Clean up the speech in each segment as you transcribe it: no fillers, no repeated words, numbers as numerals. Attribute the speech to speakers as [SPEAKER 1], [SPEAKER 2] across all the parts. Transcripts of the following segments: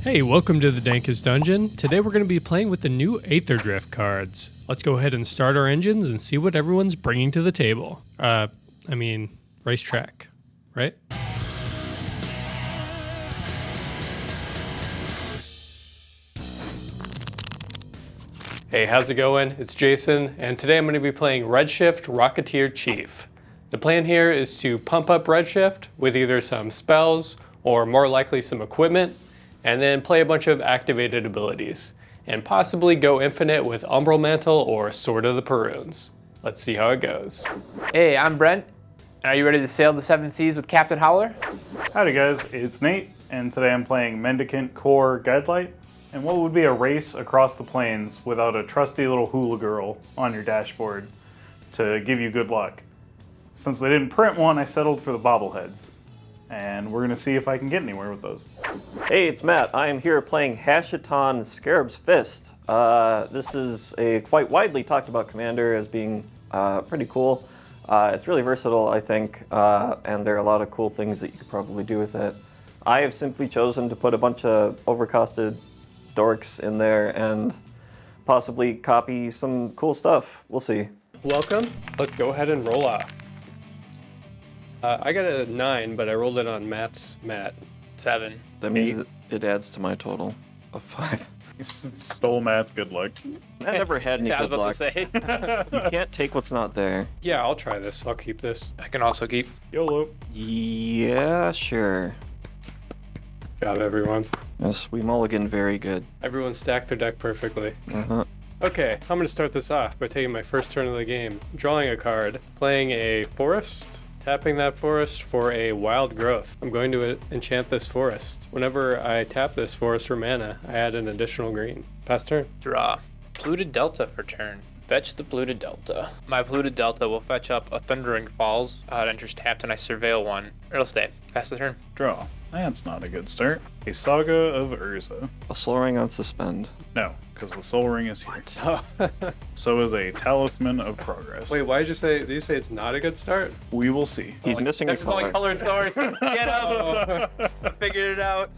[SPEAKER 1] Hey, welcome to the Dankest Dungeon. Today we're going to be playing with the new Aetherdrift cards. Let's go ahead and start our engines and see what everyone's bringing to the table. Racetrack, right? Hey, how's it going? It's Jason, and today I'm going to be playing Redshift Rocketeer Chief. The plan here is to pump up Redshift with either some spells or more likely some equipment, and then play a bunch of activated abilities, and possibly go infinite with Umbral Mantle or Sword of the Perunes. Let's see how it goes.
[SPEAKER 2] Hey, I'm Brent. Are you ready to sail the seven seas with Captain Howler?
[SPEAKER 3] Howdy guys, it's Nate, and today I'm playing Mendicant Core Guidelight, and what would be a race across the plains without a trusty little hula girl on your dashboard to give you good luck. Since they didn't print one, I settled for the bobbleheads, and we're gonna see if I can get anywhere with those.
[SPEAKER 4] Hey, it's Matt. I am here playing Hashaton Scarab's Fist. This is a quite widely talked about commander as being pretty cool. It's really versatile, I think, and there are a lot of cool things that you could probably do with it. I have simply chosen to put a bunch of overcosted dorks in there and possibly copy some cool stuff. We'll see.
[SPEAKER 1] Welcome. Let's go ahead and roll off. I got a 9, but I rolled it on Matt's
[SPEAKER 2] 7.
[SPEAKER 4] That means it adds to my total of 5.
[SPEAKER 3] You stole Matt's good luck.
[SPEAKER 4] I never had any
[SPEAKER 2] Yeah, I was
[SPEAKER 4] good
[SPEAKER 2] about
[SPEAKER 4] luck.
[SPEAKER 2] to say.
[SPEAKER 4] You can't take what's not there.
[SPEAKER 1] Yeah, I'll try this. I'll keep this.
[SPEAKER 2] I can also keep.
[SPEAKER 3] YOLO.
[SPEAKER 4] Yeah, sure.
[SPEAKER 1] Good job, everyone.
[SPEAKER 4] Yes, we mulligan very good.
[SPEAKER 1] Everyone stacked their deck perfectly.
[SPEAKER 4] Uh-huh.
[SPEAKER 1] Okay, I'm going to start this off by taking my first turn of the game, drawing a card, playing a forest, tapping that forest for a wild growth. I'm going to enchant this forest. Whenever I tap this forest for mana, I add an additional green. Pass turn.
[SPEAKER 2] Draw. Polluted Delta for turn. Fetch the Polluted Delta. My Polluted Delta will fetch up a Thundering Falls. It enters tapped and I surveil one. It'll stay. Pass the turn.
[SPEAKER 3] Draw. That's not a good start. A Saga of Urza.
[SPEAKER 4] A Soul Ring on suspend.
[SPEAKER 3] No, because the Soul Ring is here. So is a Talisman of Progress.
[SPEAKER 1] Wait, why did you say it's not a good start?
[SPEAKER 3] We will see.
[SPEAKER 4] He's missing a
[SPEAKER 2] That's only
[SPEAKER 4] color.
[SPEAKER 2] colored stars. Get up. I figured it out.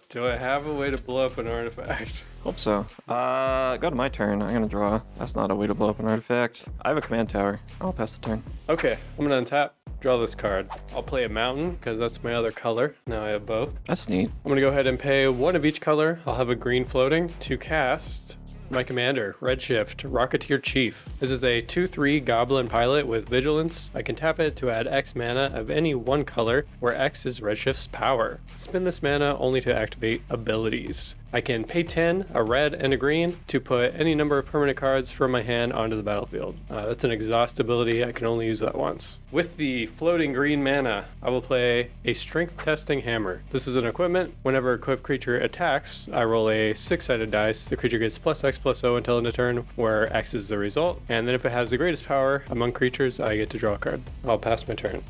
[SPEAKER 1] Do I have a way to blow up an artifact?
[SPEAKER 4] Hope so. Go to my turn. I'm gonna draw. That's not a way to blow up an artifact. I have a command tower. I'll pass the turn.
[SPEAKER 1] Okay, I'm gonna untap, draw this card. I'll play a mountain, because that's my other color. Now I have both.
[SPEAKER 4] That's neat.
[SPEAKER 1] I'm gonna go ahead and pay one of each color. I'll have a green floating to cast my commander, Redshift, Rocketeer Chief. This is a 2/3 goblin pilot with vigilance. I can tap it to add X mana of any one color, where X is Redshift's power. Spend this mana only to activate abilities. I can pay 10, a red and a green, to put any number of permanent cards from my hand onto the battlefield. That's an exhaust ability. I can only use that once. With the floating green mana, I will play a strength testing hammer. This is an equipment. Whenever equipped creature attacks, I roll a 6-sided dice. The creature gets +X/+0 until end of turn, where X is the result. And then if it has the greatest power among creatures, I get to draw a card. I'll pass my turn.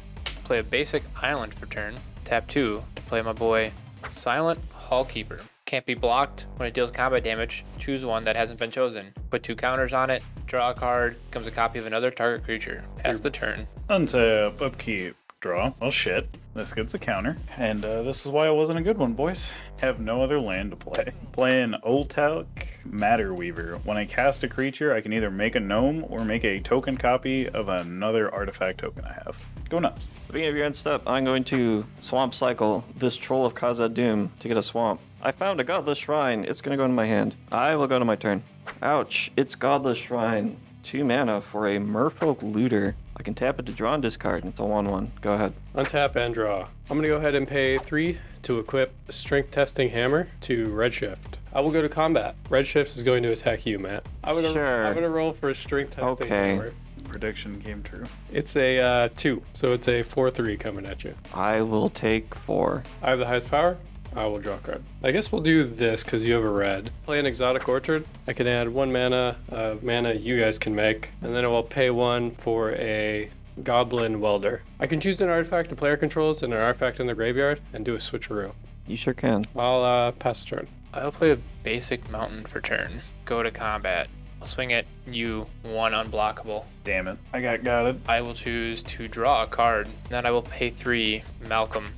[SPEAKER 2] Play a basic island for turn. Tap 2 to play my boy Silent Hallkeeper. Can't be blocked. When it deals combat damage, choose one that hasn't been chosen. Put 2 counters on it. Draw a card. Becomes a copy of another target creature. Pass the turn.
[SPEAKER 3] Untap, upkeep, draw. Well, shit. This gets a counter. And this is why it wasn't a good one, boys. Have no other land to play. Play an Oltalk Matter Weaver. When I cast a creature, I can either make a gnome or make a token copy of another artifact token I have. Go nuts.
[SPEAKER 4] At the beginning of your end step, I'm going to swamp cycle this Troll of Khazad Doom to get a swamp. I found a Godless Shrine. It's going to go into my hand. I will go to my turn. Ouch. It's Godless Shrine. 2 mana for a Merfolk Looter. I can tap it to draw and discard, and it's a 1/1. Go ahead.
[SPEAKER 1] Untap and draw. I'm going to go ahead and pay 3 to equip Strength Testing Hammer to Redshift. I will go to combat. Redshift is going to attack you, Matt. I'm going to roll for a Strength Testing Hammer.
[SPEAKER 3] Prediction came true.
[SPEAKER 1] It's a 2, so it's a 4/3 coming at you.
[SPEAKER 4] I will take 4.
[SPEAKER 1] I have the highest power. I will draw a card. I guess we'll do this because you have a red. Play an Exotic Orchard. I can add 1 mana of mana you guys can make, and then I will pay 1 for a Goblin Welder. I can choose an artifact the player controls and an artifact in the graveyard and do a switcheroo.
[SPEAKER 4] You sure can.
[SPEAKER 1] I'll pass the turn.
[SPEAKER 2] I'll play a basic mountain for turn. Go to combat. I'll swing at you 1 unblockable.
[SPEAKER 3] Damn it. I got it.
[SPEAKER 2] I will choose to draw a card. Then I will pay 3 Malcolm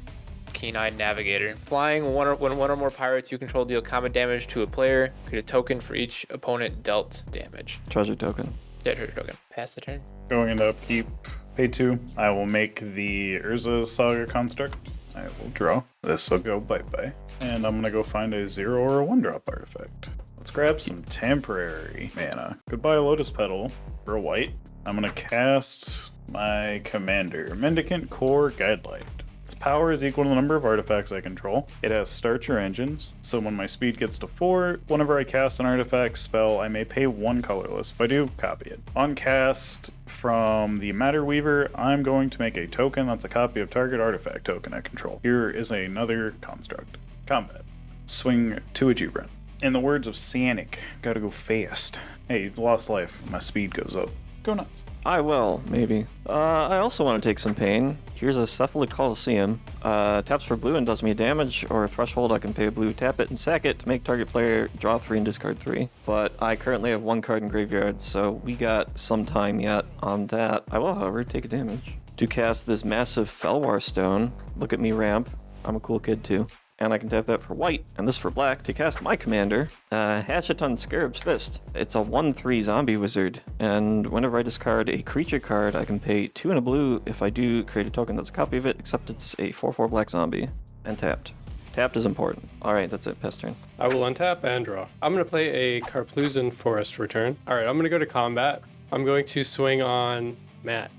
[SPEAKER 2] Keen-Eyed Navigator. Flying, when one or more pirates you control deal combat damage to a player, create a token for each opponent dealt damage.
[SPEAKER 4] Treasure token.
[SPEAKER 2] Yeah, treasure token. Pass the turn.
[SPEAKER 3] Going into upkeep, pay 2. I will make the Urza Saga construct. I will draw. This will go bye-bye. And I'm going to go find a 0 or a 1-drop artifact. Let's grab some temporary mana. Goodbye Lotus Petal for a white. I'm going to cast my commander, Mendicant Core Guidelight. Its power is equal to the number of artifacts I control. It has starter engines, so when my speed gets to 4, whenever I cast an artifact spell, I may pay 1 colorless. If I do, copy it. On cast from the Matter Weaver, I'm going to make a token that's a copy of target artifact token I control. Here is another construct. Combat. Swing to a G-Brent. In the words of Sanic, gotta go fast. Hey, lost life. My speed goes up. Go nuts.
[SPEAKER 4] I will, maybe. I also want to take some pain. Here's a Cephalid Coliseum. Taps for blue and does me damage, or a threshold. I can pay a blue, tap it, and sack it to make target player draw 3 and discard 3. But I currently have 1 card in graveyard, so we got some time yet on that. I will, however, take a damage. To cast this massive Felwar Stone, look at me ramp. I'm a cool kid too. And I can tap that for white, and this for black, to cast my commander, Hashaton Scarab's Fist. It's a 1/3 zombie wizard, and whenever I discard a creature card, I can pay 2 and a blue. If I do, create a token that's a copy of it, except it's a 4/4 black zombie, and tapped. Tapped is important. Alright, that's it, pass turn.
[SPEAKER 1] I will untap and draw. I'm going to play a Carplusan Forest return. Alright, I'm going to go to combat. I'm going to swing on Matt.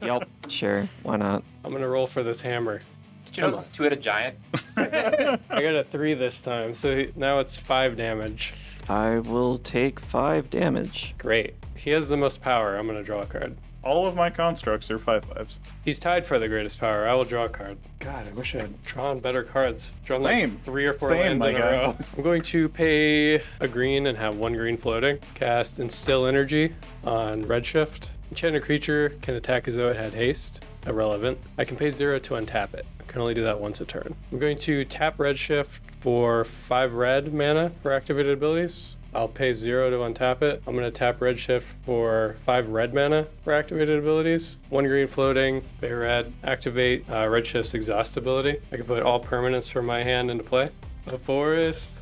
[SPEAKER 4] Yep, sure, why not?
[SPEAKER 1] I'm going to roll for this hammer.
[SPEAKER 2] Did you know it's 2-headed giant?
[SPEAKER 1] I got a 3 this time, so now it's 5 damage.
[SPEAKER 4] I will take 5 damage.
[SPEAKER 1] Great. He has the most power. I'm going to draw a card.
[SPEAKER 3] All of my constructs are 5/5s.
[SPEAKER 1] He's tied for the greatest power. I will draw a card. God, I wish I had drawn better cards. Drawn
[SPEAKER 3] Same.
[SPEAKER 1] like 3 or 4
[SPEAKER 3] Same,
[SPEAKER 1] lands
[SPEAKER 3] my
[SPEAKER 1] in a
[SPEAKER 3] guy.
[SPEAKER 1] row. I'm going to pay a green and have 1 green floating. Cast Instill Energy on Redshift. Enchanted creature can attack as though it had haste. Irrelevant. I can pay 0 to untap it. I can only do that once a turn. I'm going to tap Redshift for 5 red mana for activated abilities. I'll pay 0 to untap it. I'm going to tap Redshift for 5 red mana for activated abilities. 1 green floating, pay red, activate Redshift's exhaust ability. I can put all permanents from my hand into play. A forest.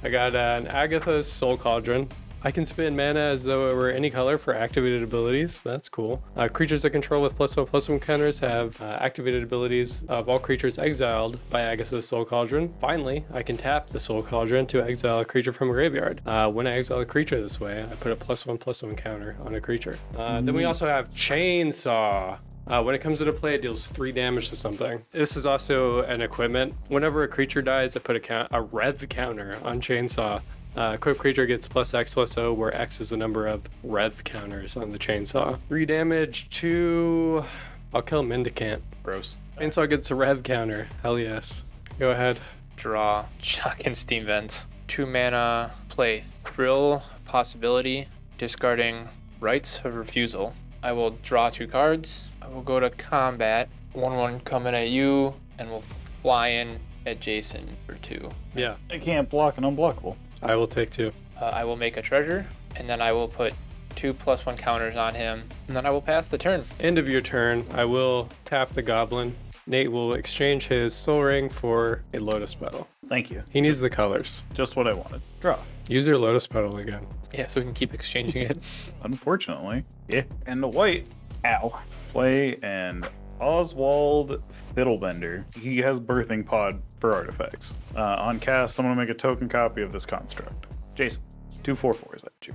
[SPEAKER 1] I got an Agatha's Soul Cauldron. I can spend mana as though it were any color for activated abilities. That's cool. Creatures I control with +1/+1 counters have activated abilities of all creatures exiled by Agatha's Soul Cauldron. Finally, I can tap the Soul Cauldron to exile a creature from a graveyard. When I exile a creature this way, I put a +1/+1 counter on a creature. Then we also have Chainsaw. When it comes into play, it deals 3 damage to something. This is also an equipment. Whenever a creature dies, I put a rev counter on Chainsaw. Equipped creature gets +X/+0, where X is the number of rev counters on the Chainsaw. 3 damage to... I'll kill Mendicant.
[SPEAKER 3] Gross.
[SPEAKER 1] Chainsaw gets a rev counter. Hell yes. Go ahead.
[SPEAKER 2] Draw. Chuck and Steam Vents. 2 mana. Play Thrill Possibility. Discarding Rights of Refusal. I will draw 2 cards. I will go to combat. 1/1 coming at you, and we'll fly in at Jason for 2.
[SPEAKER 1] Yeah.
[SPEAKER 3] I can't block an unblockable.
[SPEAKER 1] I will take 2.
[SPEAKER 2] I will make a treasure, and then I will put 2 +1 counters on him, and then I will pass the turn.
[SPEAKER 1] End of your turn, I will tap the goblin. Nate will exchange his soul ring for a lotus petal.
[SPEAKER 3] Thank you.
[SPEAKER 1] He needs the colors.
[SPEAKER 3] Just what I wanted. Draw.
[SPEAKER 1] Use your lotus petal again.
[SPEAKER 2] Yeah, so we can keep exchanging it.
[SPEAKER 3] Unfortunately. Yeah. And the white. Ow. Play and Oswald Fiddlebender. He has Birthing Pod for artifacts. On cast, I'm going to make a token copy of this construct. Jason, 2 4/4s at you.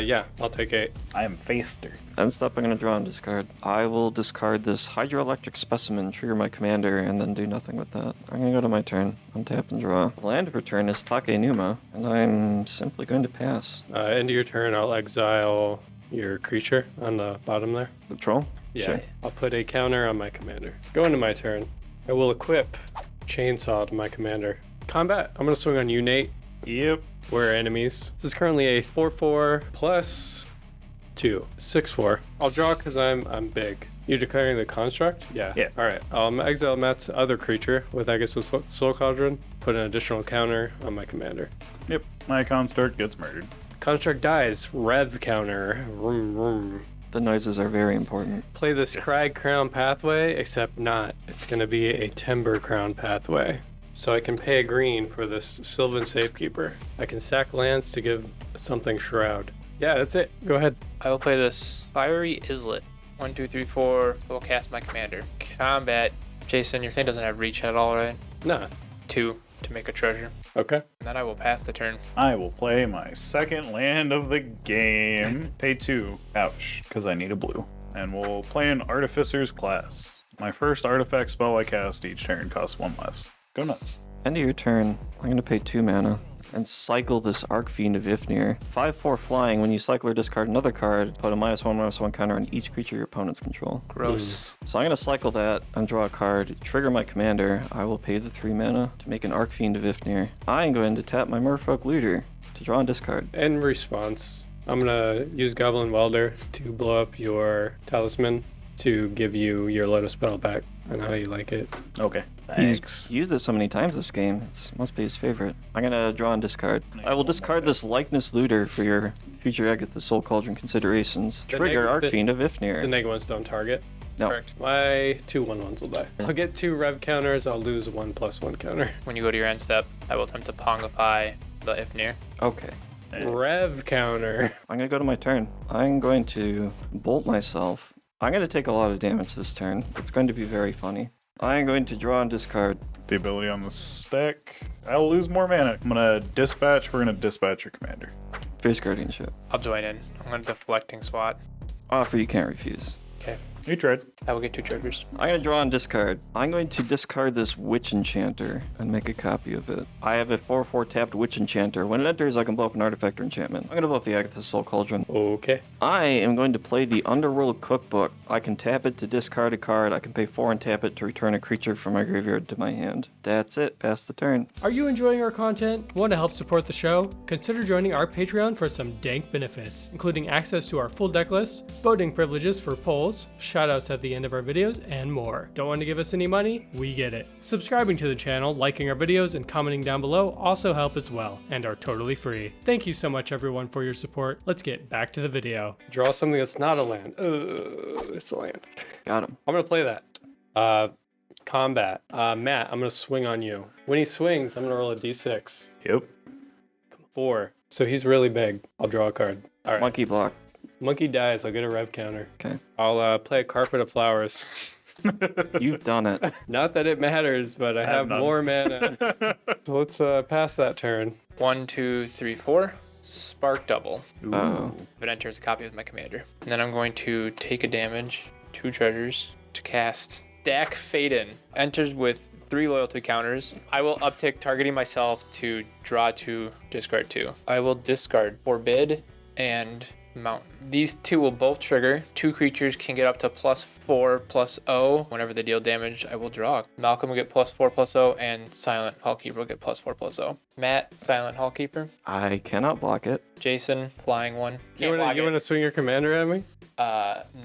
[SPEAKER 1] Yeah, I'll take 8.
[SPEAKER 3] I am faster.
[SPEAKER 4] Next up, I'm going to draw and discard. I will discard this Hydroelectric Specimen, trigger my commander, and then do nothing with that. I'm going to go to my turn, untap and draw. The land of return is Takenuma, and I'm simply going to pass.
[SPEAKER 1] End of your turn, I'll exile your creature on the bottom there.
[SPEAKER 4] The troll?
[SPEAKER 1] Yeah,
[SPEAKER 4] Sure.
[SPEAKER 1] I'll put a counter on my commander. Going to my turn, I will equip Chainsaw to my commander. Combat, I'm going to swing on you, Nate.
[SPEAKER 3] Yep.
[SPEAKER 1] We're enemies. This is currently a 4/4 plus 2, 6/4. I'll draw because I'm big. You're declaring the construct? Yeah.
[SPEAKER 3] Yeah.
[SPEAKER 1] All right. I'll exile Matt's other creature with Agatha's Soul Cauldron. Put an additional counter on my commander.
[SPEAKER 3] Yep. My construct gets murdered.
[SPEAKER 1] Construct dies. Rev counter. Vroom, vroom.
[SPEAKER 4] The noises are very important.
[SPEAKER 1] Play this Crag Crown pathway, except not. It's going to be a Timber Crown pathway. So I can pay a green for this Sylvan Safekeeper. I can sack lands to give something Shroud. Yeah, that's it. Go ahead.
[SPEAKER 2] I will play this Fiery Islet. 1, 2, 3, 4. I will cast my commander. Combat. Jason, your thing doesn't have reach at all, right?
[SPEAKER 1] Nah.
[SPEAKER 2] 2 to make a treasure.
[SPEAKER 1] Okay.
[SPEAKER 2] And then I will pass the turn.
[SPEAKER 3] I will play my second land of the game. Pay 2. Ouch, because I need a blue. And we'll play an Artificer's Class. My first artifact spell I cast each turn costs 1 less. Go nuts.
[SPEAKER 4] End of your turn, I'm going to pay 2 mana and cycle this Archfiend of Ifnir. 5/4 flying, when you cycle or discard another card, put a -1/-1 counter on each creature your opponents control.
[SPEAKER 2] Gross.
[SPEAKER 4] So I'm going to cycle that and draw a card, trigger my commander. I will pay the 3 mana to make an Archfiend of Ifnir. I am going to tap my Merfolk Looter to draw and discard.
[SPEAKER 1] In response, I'm going to use Goblin Welder to blow up your Talisman to give you your Lotus Petal back and how you like it.
[SPEAKER 3] Okay.
[SPEAKER 4] He's
[SPEAKER 3] Thanks.
[SPEAKER 4] used it so many times this game. It must be his favorite. I'm going to draw and discard. I will discard this Likeness Looter for your future Agatha Soul Cauldron considerations.
[SPEAKER 1] The
[SPEAKER 4] Trigger
[SPEAKER 1] neg-
[SPEAKER 4] Archfiend of
[SPEAKER 1] The
[SPEAKER 4] Ifnir.
[SPEAKER 1] neg ones don't target.
[SPEAKER 4] No.
[SPEAKER 2] Correct.
[SPEAKER 1] My 2/1/1s will die. I'll get 2 Rev counters. I'll lose 1+1 counter.
[SPEAKER 2] When you go to your end step, I will attempt to Pongify the Ifnir.
[SPEAKER 4] Okay.
[SPEAKER 1] Rev counter.
[SPEAKER 4] I'm going to go to my turn. I'm going to bolt myself. I'm going to take a lot of damage this turn. It's going to be very funny. I'm going to draw and discard.
[SPEAKER 3] The ability on the stack. I'll lose more mana. I'm gonna dispatch. We're gonna dispatch your commander.
[SPEAKER 4] Fierce Guardianship.
[SPEAKER 2] I'll join in. I'm going to Deflecting Swat.
[SPEAKER 4] Offer you can't refuse.
[SPEAKER 2] Okay.
[SPEAKER 3] You tried.
[SPEAKER 2] I will get 2 treasures.
[SPEAKER 4] I'm going to draw and discard. I'm going to discard this Witch Enchanter and make a copy of it. I have a 4/4 tapped Witch Enchanter. When it enters, I can blow up an artifact or enchantment. I'm going to blow up the Agatha Soul Cauldron.
[SPEAKER 1] Okay.
[SPEAKER 4] I am going to play the Underworld Cookbook. I can tap it to discard a card. I can pay 4 and tap it to return a creature from my graveyard to my hand. That's it. Pass the turn.
[SPEAKER 1] Are you enjoying our content? Want to help support the show? Consider joining our Patreon for some dank benefits, including access to our full deck list, voting privileges for polls, shoutouts at the end of our videos, and more. Don't want to give us any money? We get it. Subscribing to the channel, liking our videos, and commenting down below also help as well, and are totally free. Thank you so much everyone for your support. Let's get back to the video. Draw something that's not a land. It's a land.
[SPEAKER 4] Got him.
[SPEAKER 1] I'm gonna play that. Combat. Matt, I'm gonna swing on you. When he swings, I'm gonna roll a d6.
[SPEAKER 3] Yep.
[SPEAKER 1] 4. So he's really big. I'll draw a card. All right.
[SPEAKER 4] Monkey block.
[SPEAKER 1] Monkey dies. I'll get a rev counter.
[SPEAKER 4] Okay.
[SPEAKER 1] I'll play a Carpet of Flowers.
[SPEAKER 4] You've done it.
[SPEAKER 1] Not that it matters, but I have
[SPEAKER 3] none.
[SPEAKER 1] more mana. So let's pass that turn.
[SPEAKER 2] 1, 2, 3, 4. Spark Double.
[SPEAKER 4] Oh.
[SPEAKER 2] If it enters, a copy of my commander. And then I'm going to take a damage, 2 treasures, to cast Dak Faden. Enters with 3 loyalty counters. I will uptick targeting myself to draw 2, discard 2. I will discard Forbid and Mountain. These 2 will both trigger. 2 creatures can get up to +4/+0. Whenever they deal damage, I will draw. Malcolm will get +4/+0, and Silent Hallkeeper will get +4/+0. Matt, Silent Hallkeeper.
[SPEAKER 4] I cannot block it.
[SPEAKER 2] Jason, Flying 1.
[SPEAKER 1] You
[SPEAKER 2] Can't block
[SPEAKER 1] want
[SPEAKER 2] it.
[SPEAKER 1] to swing your commander at me?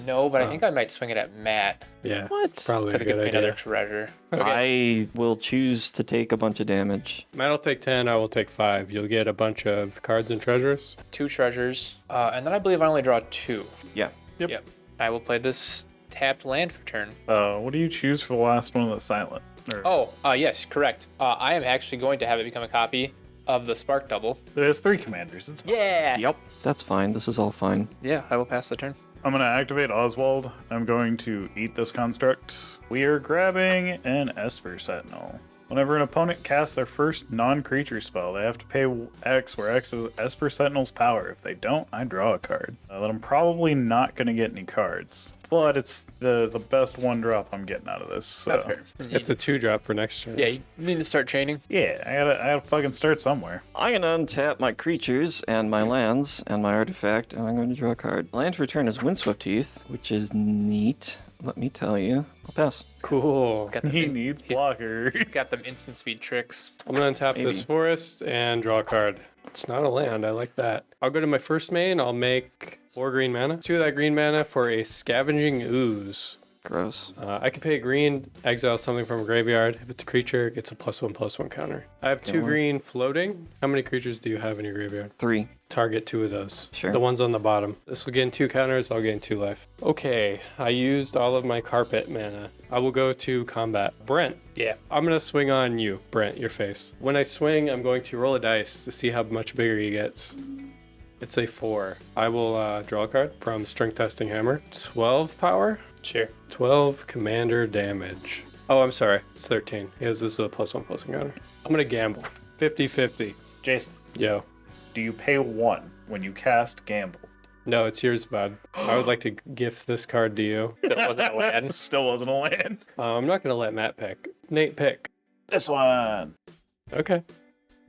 [SPEAKER 2] No, but I think I might swing it at Matt
[SPEAKER 1] Yeah.
[SPEAKER 4] What?
[SPEAKER 1] Probably a
[SPEAKER 2] because it
[SPEAKER 1] good
[SPEAKER 2] gives me
[SPEAKER 1] idea.
[SPEAKER 2] another treasure. Okay.
[SPEAKER 4] I will choose to take a bunch of damage.
[SPEAKER 1] Matt will take 10. I will take 5. You'll get a bunch of cards and treasures.
[SPEAKER 2] 2 treasures, and then I believe I only draw 2.
[SPEAKER 4] Yeah.
[SPEAKER 2] Yep. I will play this tapped land for turn.
[SPEAKER 3] What do you choose for the last one that's silent? Or,
[SPEAKER 2] Yes, correct. I am actually going to have it become a copy of the Spark Double.
[SPEAKER 3] It has 3 commanders. It's fine.
[SPEAKER 2] Yeah.
[SPEAKER 4] Yep. That's fine. This is all fine.
[SPEAKER 2] Yeah, I will pass the turn.
[SPEAKER 3] I'm going to activate Oswald. I'm going to eat this construct. We are grabbing an Esper Sentinel. Whenever an opponent casts their first non-creature spell, they have to pay X, where X is Esper Sentinel's power. If they don't, I draw a card. Then I'm probably not going to get any cards. But it's the best 1-drop I'm getting out of this. So.
[SPEAKER 2] That's fair.
[SPEAKER 1] It's a 2-drop for next turn.
[SPEAKER 2] Yeah, you need to start chaining.
[SPEAKER 3] Yeah, I gotta fucking start somewhere.
[SPEAKER 4] I'm going to untap my creatures and my lands and my artifact, and I'm going to draw a card. Land for turn is Windswept Heath, which is neat. Let me tell you. I'll pass.
[SPEAKER 1] Cool.
[SPEAKER 2] Got them,
[SPEAKER 3] He needs blocker.
[SPEAKER 2] got them instant speed tricks.
[SPEAKER 1] I'm going to untap this
[SPEAKER 4] Maybe.
[SPEAKER 1] forest and draw a card. It's not a land. I like that. I'll go to my first main. I'll make 4 green mana. 2 of that green mana for a Scavenging Ooze.
[SPEAKER 4] Gross.
[SPEAKER 1] I can pay green, exile something from a graveyard. If it's a creature, it gets a +1/+1 counter. I have 2 green floating. How many creatures do you have in your graveyard?
[SPEAKER 4] 3.
[SPEAKER 1] Target 2 of those.
[SPEAKER 4] Sure.
[SPEAKER 1] The ones on the bottom. This will gain 2 counters. I'll gain 2 life. Okay, I used all of my carpet mana. I will go to combat. Brent.
[SPEAKER 2] Yeah.
[SPEAKER 1] I'm going to swing on you, Brent, your face. When I swing, I'm going to roll a dice to see how much bigger he gets. It's a 4. I will draw a card from Strength Testing Hammer. 12 power.
[SPEAKER 2] Sure.
[SPEAKER 1] 12 commander damage. Oh, I'm sorry. It's 13. Because this is a +1/+1 counter. I'm going to gamble. 50-50.
[SPEAKER 3] Jason,
[SPEAKER 1] Yo.
[SPEAKER 3] do you pay 1 when you cast Gamble?
[SPEAKER 1] No, it's yours, bud. I would like to gift this card to you.
[SPEAKER 2] That wasn't a land.
[SPEAKER 3] Still wasn't a land.
[SPEAKER 1] I'm not going to let Matt pick. Nate, pick.
[SPEAKER 3] This one.
[SPEAKER 1] Okay.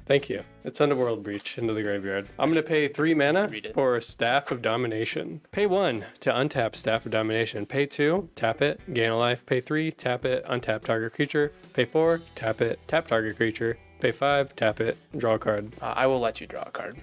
[SPEAKER 1] Thank you. It's Underworld Breach into the graveyard. I'm going to pay 3 mana
[SPEAKER 2] Read it.
[SPEAKER 1] for Staff of Domination. Pay 1 to untap Staff of Domination. Pay 2, tap it, gain a life. Pay 3, tap it, untap target creature. Pay 4, tap it, tap target creature. Pay 5, tap it, draw a card.
[SPEAKER 2] I will let you draw a card.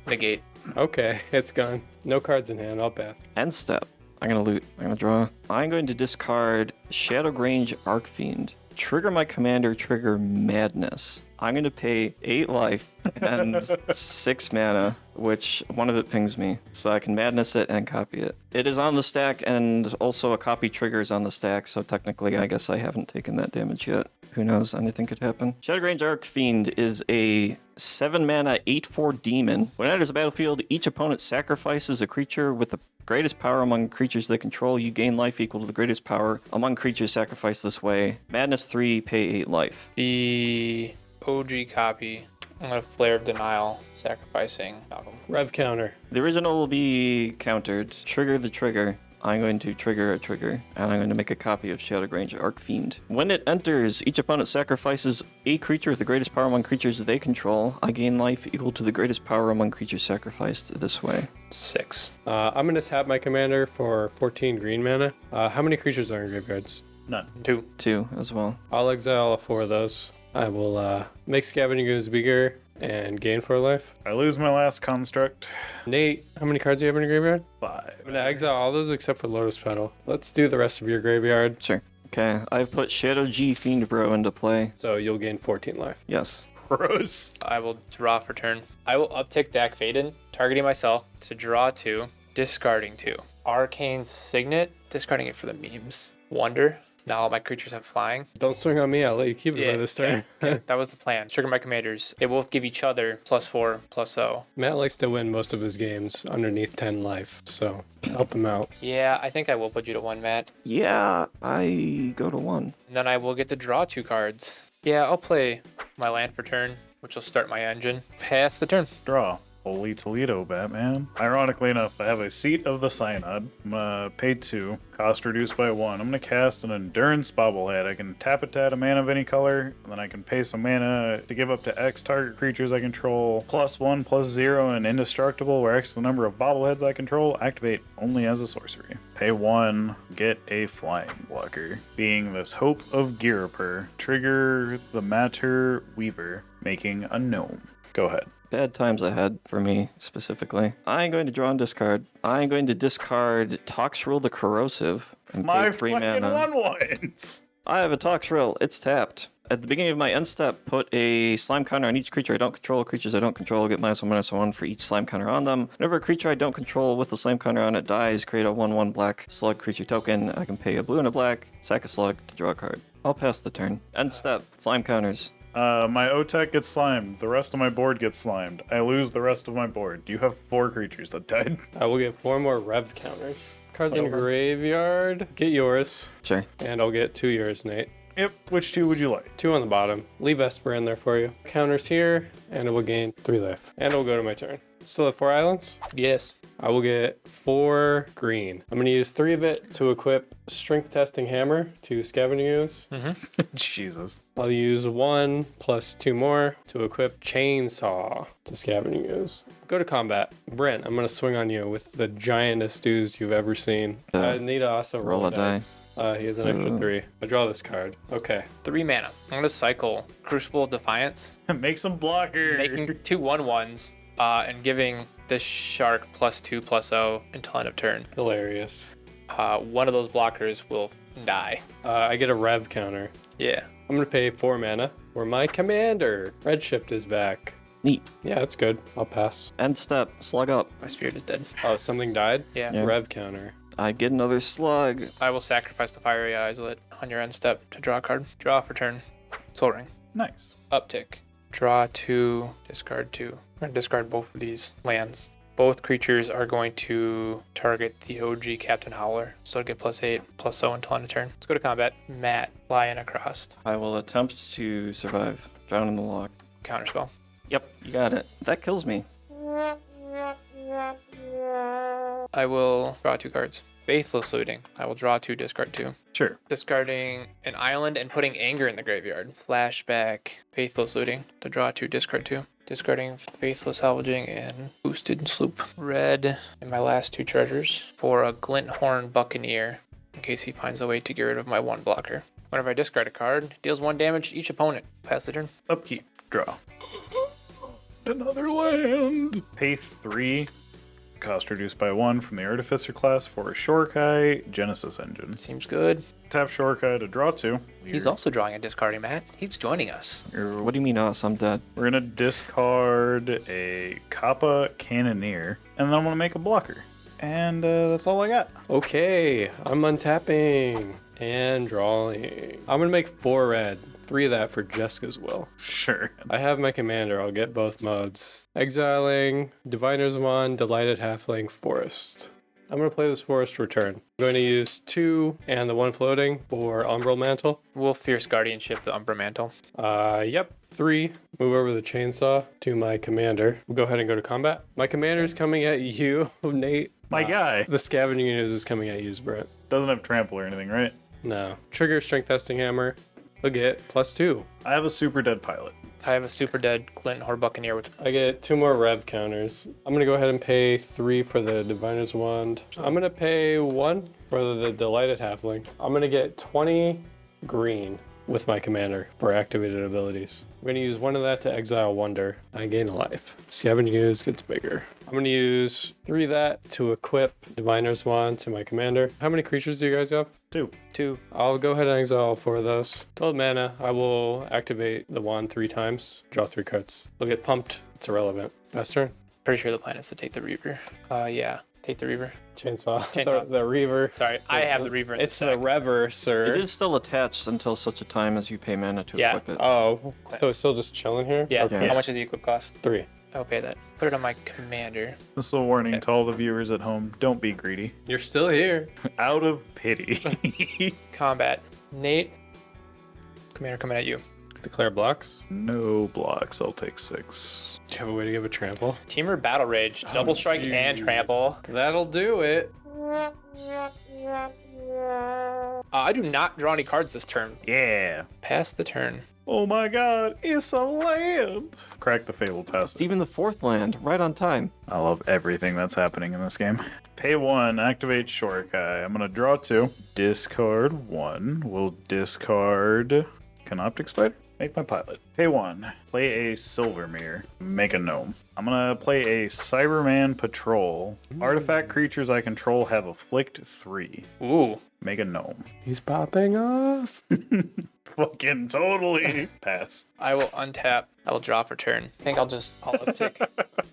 [SPEAKER 2] Negate.
[SPEAKER 1] Okay, it's gone. No cards in hand. I'll pass.
[SPEAKER 4] End step. I'm going to loot. I'm going to draw. I'm going to discard Shadowgrange Arcfiend. Trigger my commander, trigger Madness. I'm going to pay 8 life and 6 mana, which one of it pings me. So I can Madness it and copy it. It is on the stack, and also a copy trigger is on the stack, so technically I guess I haven't taken that damage yet. Who knows? Anything could happen. Shadowgrange Arcfiend is a 7 mana 8/4 demon. When it enters the battlefield, each opponent sacrifices a creature with the greatest power among creatures they control. You gain life equal to the greatest power among creatures sacrificed this way. Madness 3, pay 8 life.
[SPEAKER 2] The OG copy. I'm going to Flare of Denial, sacrificing Malcolm.
[SPEAKER 1] Rev counter.
[SPEAKER 4] The original will be countered. Trigger the trigger. I'm going to trigger a trigger, and I'm going to make a copy of Shadowgrange Arcfiend. When it enters, each opponent sacrifices a creature with the greatest power among creatures they control. I gain life equal to the greatest power among creatures sacrificed this way.
[SPEAKER 2] 6.
[SPEAKER 1] I'm going to tap my commander for 14 green mana. How many creatures are in graveyards?
[SPEAKER 3] None.
[SPEAKER 2] 2.
[SPEAKER 4] 2 as well.
[SPEAKER 1] I'll exile 4 of those. I will make Scavenging Ooze bigger and gain 4 life.
[SPEAKER 3] I lose my last construct.
[SPEAKER 1] Nate, how many cards do you have in your graveyard?
[SPEAKER 3] 5.
[SPEAKER 1] I'm going to exile all those except for Lotus Petal. Let's do the rest of your graveyard.
[SPEAKER 4] Sure. Okay, I've put Shadow G Fiend Bro into play.
[SPEAKER 1] So you'll gain 14 life.
[SPEAKER 4] Yes.
[SPEAKER 3] Gross.
[SPEAKER 2] I will draw for turn. I will uptick Dak Faden, targeting myself to draw 2, discarding 2. Arcane Signet, discarding it for the memes. Wonder. Now all my creatures have flying.
[SPEAKER 1] Don't swing on me. I'll let you keep it by this turn.
[SPEAKER 2] That was the plan. Trigger my commanders. They both give each other +4/+0.
[SPEAKER 1] Matt likes to win most of his games underneath 10 life, so help him out.
[SPEAKER 2] Yeah, I think I will put you to 1, Matt.
[SPEAKER 4] Yeah, I go to 1.
[SPEAKER 2] And then I will get to draw 2 cards. Yeah, I'll play my land for turn, which will start my engine. Pass the turn.
[SPEAKER 3] Draw. Holy Toledo, Batman. Ironically enough, I have a Seat of the Synod. I'm gonna pay 2, cost reduced by 1. I'm gonna cast an Endurance Bobblehead. I can tap it to add a mana of any color, and then I can pay some mana to give up to X target creatures I control, +1/+0, and indestructible, where X is the number of bobbleheads I control. Activate only as a sorcery. Pay 1, get a flying blocker. Being this Hope of Girapur, trigger the Matter Weaver, making a gnome. Go ahead.
[SPEAKER 4] Bad times ahead for me, specifically. I'm going to draw and discard. I'm going to discard Toxrill the Corrosive and
[SPEAKER 3] My
[SPEAKER 4] pay 3
[SPEAKER 3] fucking
[SPEAKER 4] mana.
[SPEAKER 3] 1/1s!
[SPEAKER 4] I have a Toxrill. It's tapped. At the beginning of my end step, put a slime counter on each creature I don't control. Creatures I don't control get -1/-1 for each slime counter on them. Whenever a creature I don't control with the slime counter on it dies, create a 1/1 black slug creature token. I can pay a blue and a black, sack a slug to draw a card. I'll pass the turn. End step. Slime counters.
[SPEAKER 3] My O-Tech gets slimed. The rest of my board gets slimed. I lose the rest of my board. You have 4 creatures that died.
[SPEAKER 1] I will get 4 more Rev counters. Cards in graveyard. Get yours.
[SPEAKER 4] Sure.
[SPEAKER 1] And I'll get 2 yours, Nate.
[SPEAKER 3] Yep. Which 2 would you like?
[SPEAKER 1] 2 on the bottom. Leave Esper in there for you. Counters here, and it will gain 3 life. And it will go to my turn. Still at 4 islands?
[SPEAKER 2] Yes.
[SPEAKER 1] I will get 4 green. I'm going to use 3 of it to equip Strength Testing Hammer to Scavenging Ooze.
[SPEAKER 3] Jesus.
[SPEAKER 1] I'll use 1 plus 2 more to equip Chainsaw to Scavenging Ooze. Go to combat. Brent, I'm going to swing on you with the giantest ooze you've ever seen. I need to also roll a dice. He has an extra 3. I draw this card. Okay.
[SPEAKER 2] 3 mana. I'm going to cycle Crucible of Defiance,
[SPEAKER 3] Make some blocker.
[SPEAKER 2] making 2 1/1s, and giving this shark +2/+0 until end of turn.
[SPEAKER 1] Hilarious.
[SPEAKER 2] One of those blockers will and die.
[SPEAKER 1] I get a rev counter.
[SPEAKER 2] Yeah.
[SPEAKER 1] I'm gonna pay 4 mana for my commander. Redshift is back.
[SPEAKER 4] Neat.
[SPEAKER 1] Yeah, that's good. I'll pass.
[SPEAKER 4] End step. Slug up.
[SPEAKER 2] My spirit is dead.
[SPEAKER 1] Oh, something died?
[SPEAKER 2] Yeah.
[SPEAKER 1] Rev counter.
[SPEAKER 4] I get another slug.
[SPEAKER 2] I will sacrifice the Fiery Islet on your end step to draw a card. Draw for turn. Soul Ring.
[SPEAKER 3] Nice.
[SPEAKER 2] Uptick. Draw 2, discard 2. I'm going to discard both of these lands. Both creatures are going to target the OG Captain Howler. So it'll get +8, +0 until end of turn. Let's go to combat. Matt, flying across.
[SPEAKER 4] I will attempt to survive. Drown in the lock.
[SPEAKER 2] Counterspell.
[SPEAKER 4] Yep, you got it. That kills me.
[SPEAKER 2] I will draw 2 cards. Faithless Looting. I will draw 2, discard 2.
[SPEAKER 3] Sure.
[SPEAKER 2] Discarding an island and putting Anger in the graveyard. Flashback. Faithless Looting. To draw 2, discard 2. Discarding Faithless Salvaging and Boosted Sloop. Red and my last 2 treasures for a Glinthorn Buccaneer in case he finds a way to get rid of my 1 blocker. Whenever I discard a card, deals 1 damage to each opponent. Pass the turn.
[SPEAKER 3] Upkeep. Draw. Another land. Pay 3. Cost reduced by 1 from the Artificer class for a Shorekai Genesis Engine.
[SPEAKER 2] Seems good.
[SPEAKER 3] Tap Shorekai to draw 2.
[SPEAKER 2] He's also drawing and discarding, Matt. He's joining us.
[SPEAKER 4] What do you mean us? I'm dead.
[SPEAKER 3] We're going to discard a Kappa Cannoneer, and then I'm going to make a blocker. And that's all I got.
[SPEAKER 1] Okay, I'm untapping and drawing. I'm gonna make 4 red. 3 of that for Jessica's will.
[SPEAKER 3] Sure.
[SPEAKER 1] I have my commander. I'll get both modes. Exiling, Diviner's Wand, Delighted Halfling, Forest. I'm going to play this Forest Return. I'm going to use 2 and the 1 floating for Umbral Mantle.
[SPEAKER 2] We'll Fierce Guardianship the Umbra Mantle.
[SPEAKER 1] Yep. 3. Move over the chainsaw to my commander. We'll go ahead and go to combat. My commander's coming at you, Nate.
[SPEAKER 3] My guy.
[SPEAKER 1] The Scavenging Unit is coming at you, Brent.
[SPEAKER 3] Doesn't have trample or anything, right?
[SPEAKER 1] No. Trigger Strength Testing Hammer. He'll get +2.
[SPEAKER 3] I have a super dead pilot.
[SPEAKER 2] I have a super dead Glinthorn Buccaneer with
[SPEAKER 1] I get 2 more rev counters. I'm gonna go ahead and pay 3 for the Diviner's Wand. I'm gonna pay 1 for the Delighted Halfling. I'm gonna get 20 green with my commander for activated abilities. I'm gonna use 1 of that to exile Wonder. I gain a life. Scavenging Ooze gets bigger. I'm gonna use 3 of that to equip Diviner's Wand to my commander. How many creatures do you guys have?
[SPEAKER 3] 2.
[SPEAKER 2] 2.
[SPEAKER 1] I'll go ahead and exile 4 of those. 12 mana, I will activate the wand 3 times. Draw 3 cards. They'll get pumped. It's irrelevant. Last turn.
[SPEAKER 2] Pretty sure the plan is to take the Reaver. Yeah. Take the Reaver.
[SPEAKER 1] Chainsaw.
[SPEAKER 2] Chainsaw.
[SPEAKER 1] The Reaver.
[SPEAKER 2] Sorry, I have the Reaver in
[SPEAKER 1] It's
[SPEAKER 2] the
[SPEAKER 1] the
[SPEAKER 2] stack.
[SPEAKER 1] Rever,
[SPEAKER 4] It
[SPEAKER 1] sir.
[SPEAKER 4] is still attached until such a time as you pay mana to
[SPEAKER 2] Yeah.
[SPEAKER 4] equip it.
[SPEAKER 1] Oh, so it's still just chilling here?
[SPEAKER 2] Yeah.
[SPEAKER 1] Okay.
[SPEAKER 2] How much does the equip cost?
[SPEAKER 1] 3.
[SPEAKER 2] I'll pay that. Put it on my commander.
[SPEAKER 3] This is a warning
[SPEAKER 2] Okay.
[SPEAKER 3] to all the viewers at home. Don't be greedy.
[SPEAKER 1] You're still here.
[SPEAKER 3] Out of pity.
[SPEAKER 2] Combat. Nate. Commander coming at you.
[SPEAKER 1] Declare blocks.
[SPEAKER 3] No blocks. I'll take 6.
[SPEAKER 1] Do you have a way to give a trample?
[SPEAKER 2] Teamer Battle Rage. Double Strike and
[SPEAKER 1] geez.
[SPEAKER 2] Trample.
[SPEAKER 1] That'll do it.
[SPEAKER 2] I do not draw any cards this turn.
[SPEAKER 3] Yeah.
[SPEAKER 2] Pass the turn.
[SPEAKER 3] Oh my god, it's a land. Crack the Fable
[SPEAKER 4] It's
[SPEAKER 3] Passage.
[SPEAKER 4] even the 4th land, right on time.
[SPEAKER 3] I love everything that's happening in this game. Pay 1, activate Shorekai. I'm going to draw 2. Discard 1. We'll discard Canoptic Spider. Make my pilot. Pay 1. Play a Silvermere. Make a gnome. I'm going to play a Cyberman Patrol. Artifact creatures I control have afflict 3.
[SPEAKER 2] Ooh.
[SPEAKER 3] Make a gnome.
[SPEAKER 1] He's popping off.
[SPEAKER 3] Fucking totally. Pass.
[SPEAKER 2] I will untap. I will draw for turn. I think I'll uptick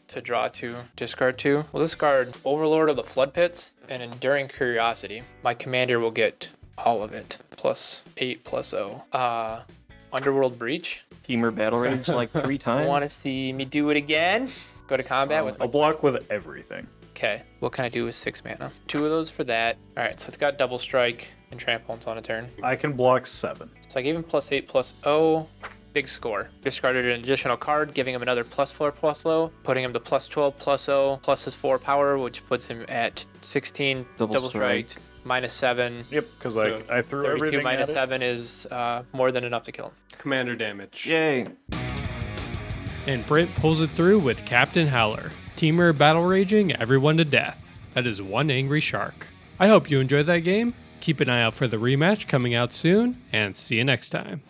[SPEAKER 2] to draw 2, discard 2. We'll discard Overlord of the Flood Pits and Enduring Curiosity. My commander will get all of it. +8, +0. Underworld Breach.
[SPEAKER 4] Teamer Battle Rage like 3 times.
[SPEAKER 2] Want to see me do it again? Go to combat with
[SPEAKER 3] I'll
[SPEAKER 2] my...
[SPEAKER 3] block with everything.
[SPEAKER 2] Okay. What can I do with 6 mana? 2 of those for that. All right, so it's got Double Strike and Trample until on a turn.
[SPEAKER 3] I can block 7.
[SPEAKER 2] So I gave him +8, +0. Big score. Discarded an additional card, giving him another +4, +0, putting him to +12, +0, plus his 4 power, which puts him at 16.
[SPEAKER 4] Double
[SPEAKER 2] strike. -7.
[SPEAKER 3] Yep, because
[SPEAKER 1] So,
[SPEAKER 3] I threw
[SPEAKER 2] 32
[SPEAKER 3] everything at it.
[SPEAKER 2] -7 is more than enough to kill him.
[SPEAKER 1] Commander damage.
[SPEAKER 4] Yay.
[SPEAKER 5] And Brent pulls it through with Captain Howler. Teamer battle raging everyone to death. That is one angry shark. I hope you enjoyed that game. Keep an eye out for the rematch coming out soon, and see you next time.